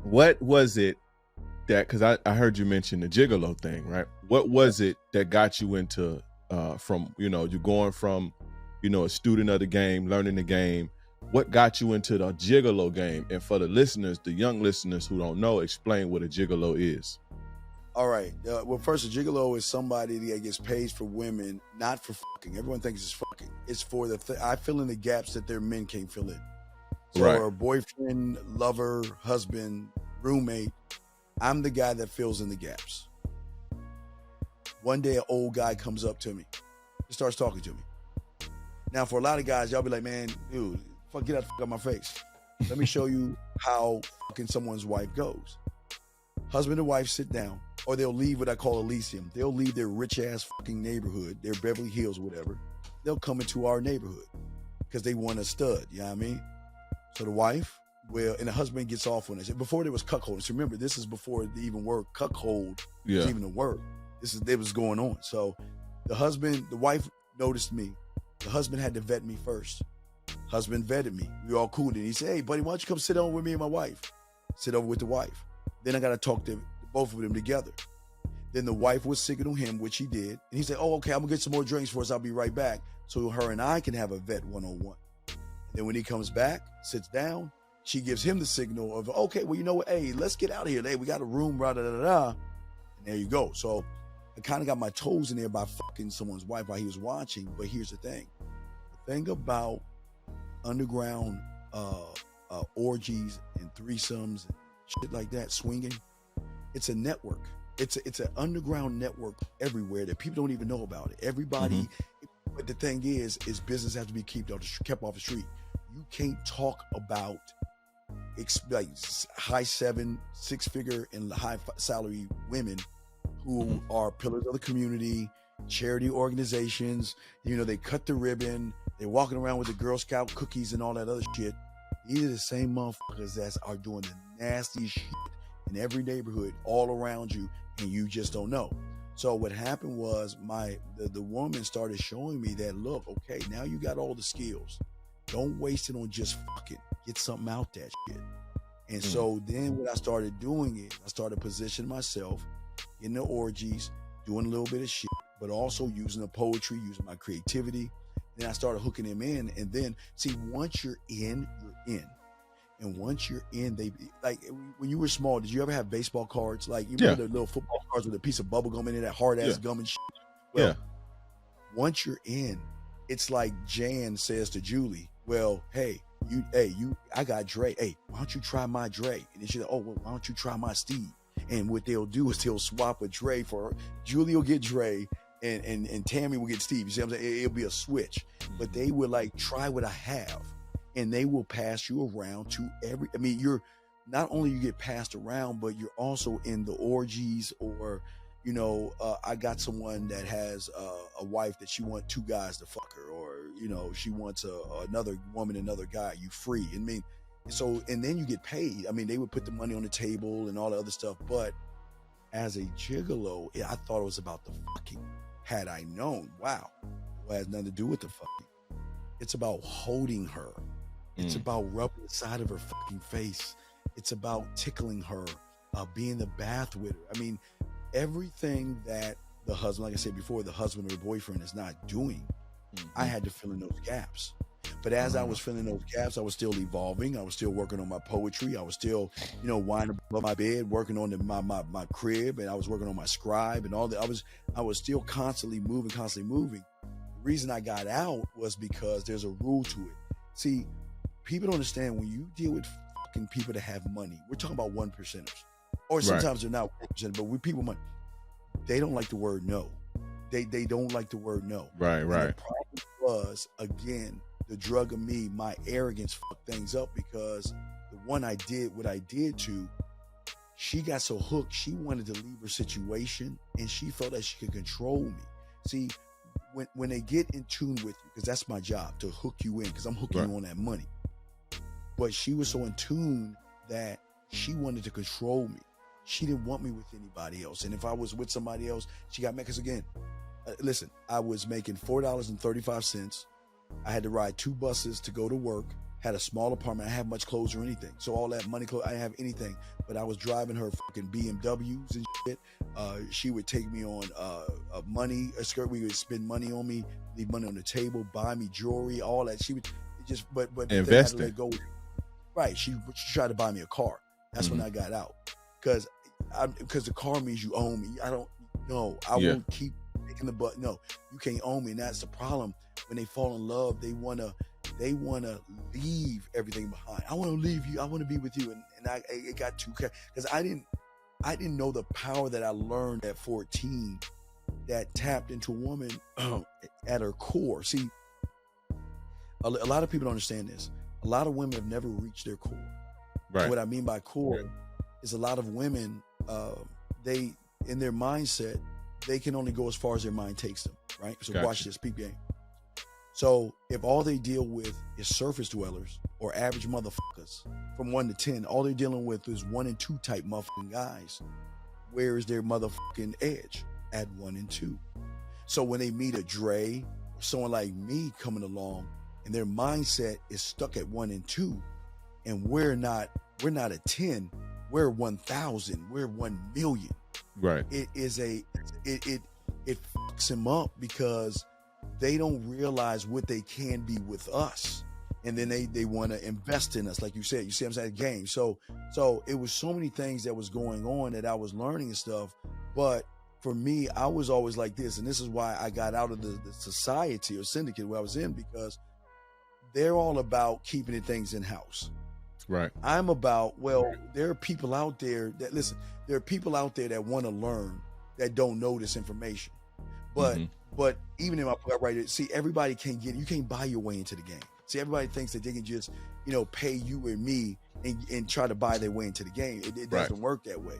What was it that, because I heard you mention the gigolo thing, right? What was it that got you into from, you're going from, a student of the game, learning the game. What got you into the gigolo game? And for the listeners, the young listeners who don't know, explain what a gigolo is. All right. Well, first, a gigolo is somebody that gets paid for women, not for fucking. Everyone thinks it's fucking. It's for I fill in the gaps that their men can't fill in. So, Right. Our boyfriend, lover, husband, roommate, I'm the guy that fills in the gaps. One day, an old guy comes up to me. He starts talking to me. Now, for a lot of guys, y'all be like, man, dude, get that fuck out my face. Let me show you how fucking someone's wife goes. Husband and wife sit down, or they'll leave what I call Elysium. They'll leave their rich-ass fucking neighborhood, their Beverly Hills, whatever. They'll come into our neighborhood because they want a stud, you know what I mean? So the wife, and the husband gets off on this. Before there was cuckolding. So remember, this is before the even word cuckold was even a word. It was going on. So the wife noticed me. The husband had to vet me first. Husband vetted me. We all cool. And he said, hey, buddy, why don't you come sit over with me and my wife? Sit over with the wife. Then I got to talk to both of them together. Then the wife would signal him, which he did. And he said, oh, okay, I'm going to get some more drinks for us. I'll be right back. So her and I can have a vet one-on-one. And then when he comes back, sits down, she gives him the signal of, okay, well, you know what? Hey, let's get out of here. Hey, we got a room, And there you go. So I kind of got my toes in there by fucking someone's wife while he was watching. But here's the thing. The thing about underground orgies and threesomes and shit like that, swinging, it's a network. It's an underground network everywhere that people don't even know about it. Everybody, but the thing is business has to be kept off the street. You can't talk about like high 6-figure and high salary women who are pillars of the community, charity organizations. They cut the ribbon. They're walking around with the Girl Scout cookies and all that other shit. These are the same motherfuckers that are doing the nasty shit in every neighborhood all around you, and you just don't know. So what happened was the woman started showing me that, look, okay, now you got all the skills. Don't waste it on just fucking. Get something out that shit. And so then what I started doing is I started positioning myself in the orgies, doing a little bit of shit, but also using the poetry, using my creativity. Then I started hooking them in. And then, see, once you're in, you're in. And once you're in, they like when you were small, did you ever have baseball cards? Like, you remember the little football cards with a piece of bubble gum in it, that hard ass gum and shit? Well, once you're in, it's like Jan says to Julie, well, hey, I got Dre. Hey, why don't you try my Dre? And then she's like, oh, well, why don't you try my Steve? And what they'll do is they'll swap a Dre for her. Julie will get Dre and Tammy will get Steve. You see what I'm saying? It'll be a switch. But they will like try what I have. And they will pass you around to you're not only you get passed around, but you're also in the orgies or, I got someone that has a wife that she wants 2 guys to fuck her, or, she wants another woman, another guy. You free. And then you get paid. They would put the money on the table and all the other stuff. But as a gigolo, I thought it was about the fucking. Had I known, wow, it has nothing to do with the fucking. It's about holding her. It's about rubbing the side of her fucking face. It's about tickling her, being the bath with her. Everything that the husband, like I said before, the husband or the boyfriend is not doing, I had to fill in those gaps. But as I was filling those gaps, I was still evolving. I was still working on my poetry. I was still, winding above my bed, working on my crib, and I was working on my scribe and all that. I was still constantly moving. The reason I got out was because there's a rule to it. See, people don't understand when you deal with fucking people that have money. We're talking about 1%ers, or sometimes they're not 1%, but with people money, they don't like the word no. They don't like the word no. Right. And the problem was, again, the drug of me, my arrogance fucked things up, because the one I did what I did to, she got so hooked, she wanted to leave her situation, and she felt that she could control me. See, when they get in tune with you, because that's my job, to hook you in, because I'm hooking you on that money. But she was so in tune that she wanted to control me. She didn't want me with anybody else. And if I was with somebody else, she got mad. Because again, listen, I was making $4.35. I had to ride 2 buses to go to work. had a small apartment. I didn't have much clothes or anything. So all that money, clothes, I didn't have anything. But I was driving her fucking BMWs and shit. She would take me on money, a skirt. We would spend money on me, leave money on the table, buy me jewelry, all that. She would just, but investing. I had to let go. Right. She tried to buy me a car. That's when I got out. Because the car means you own me. I don't know. I won't keep making the butt. No, you can't own me. And that's the problem. When they fall in love, they wanna leave everything behind. I want to leave you. I want to be with you. And it got too, because I didn't know the power that I learned at 14 that tapped into a woman at her core. See, a lot of people don't understand this. A lot of women have never reached their core. Right. What I mean by core is a lot of women, they, in their mindset, they can only go as far as their mind takes them, right? So watch this, peep game. So if all they deal with is surface dwellers or average motherfuckers from 1 to 10, all they're dealing with is 1 and 2 type motherfucking guys. Where is their motherfucking edge? At 1 and 2. So when they meet a Dre or someone like me coming along and their mindset is stuck at 1 and 2, and we're not a 10, we're 1,000, we're 1 million. Right. It fucks them up because they don't realize what they can be with us. And then they want to invest in us. Like you said, you see what I'm saying? Game. So it was so many things that was going on that I was learning and stuff. But for me, I was always like this. And this is why I got out of the society or syndicate where I was in, because they're all about keeping things in house. Right. I'm about, well, there are people out there that, listen, there are people out there that want to learn that don't know this information. But even in my book, right, see, everybody can't you can't buy your way into the game. See, everybody thinks that they can just, pay you and me and try to buy their way into the game. It doesn't work that way.